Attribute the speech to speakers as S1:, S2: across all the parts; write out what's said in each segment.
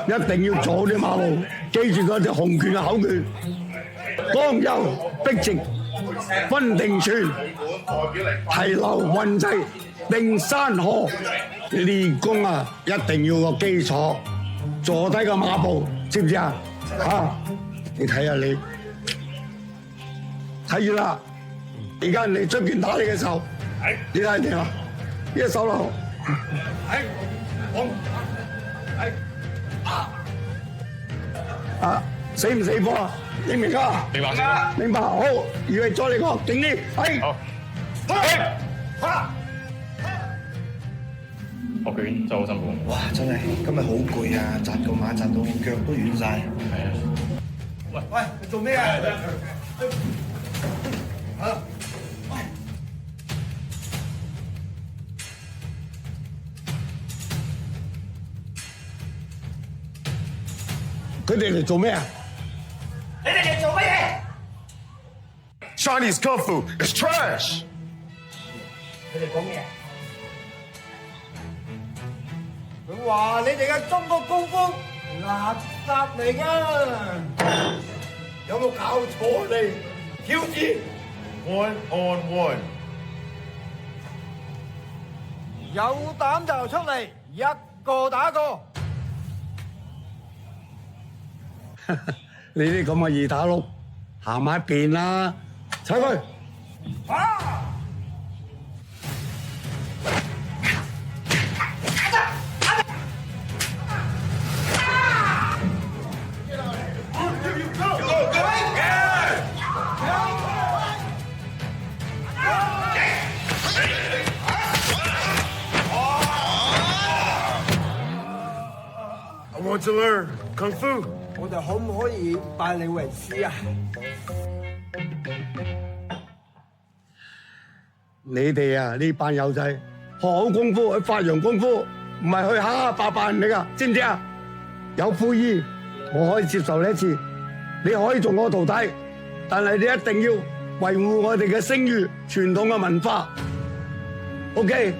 S1: 一定要做啲馬步，記住嗰隻紅拳嘅口訣：剛柔逼直，分定寸，提溜運滯，定山河。練功啊，一定要個基礎，坐低個馬步，知唔知啊？啊，你睇下你，睇住啦！而家人哋出拳打你嘅時候，你睇點啊？一手落，死唔死波啊？明唔明啊？
S2: 明白。
S1: 明白。好，預備再嚟個勁啲，
S2: 學拳真係好辛苦。
S3: 哇！真係今日好攰啊，紮個馬紮到腳都軟晒。
S2: 係啊。
S3: 喂，你做咩啊？
S1: 佢哋嚟做咩啊？
S3: 你哋嚟做乜嘢
S4: Chinese kung fu is trash.
S3: 佢哋講咩？佢話你哋嘅中國功夫垃圾嚟㗎，有冇搞錯嚟？挑戰
S4: One on one.
S3: 有膽就出嚟，一個打一個。
S1: 你啲咁嘅二打六，行埋一邊啦，踩佢！I
S4: want to learn kung fu.
S3: 我哋可唔可以拜你為師啊？
S1: 你哋啊，呢班友仔學好功夫去發揚功夫，唔係去蝦蝦霸霸人哋噶，知唔知啊？有悔意，我可以接受呢一次，你可以做我徒弟，但係你一定要維護我哋嘅聲譽、傳統嘅文化。OK，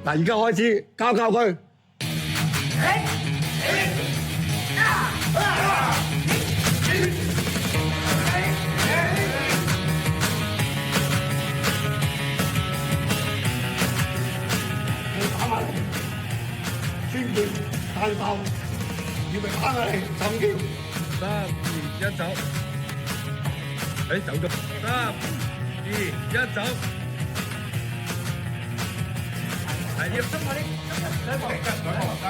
S1: 嗱，而家開始教佢。千拳單手，預備打嚟尋橋。
S5: 3、2、1走。走咗。3、2、1走。係要中嗰啲。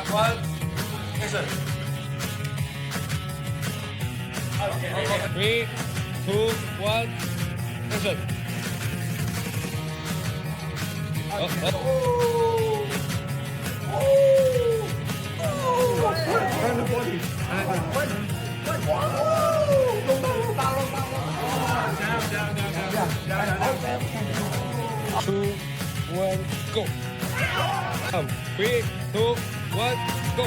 S5: One, action. 3, 2, 1, action. 2, 1, go. 3, 2, 1, go.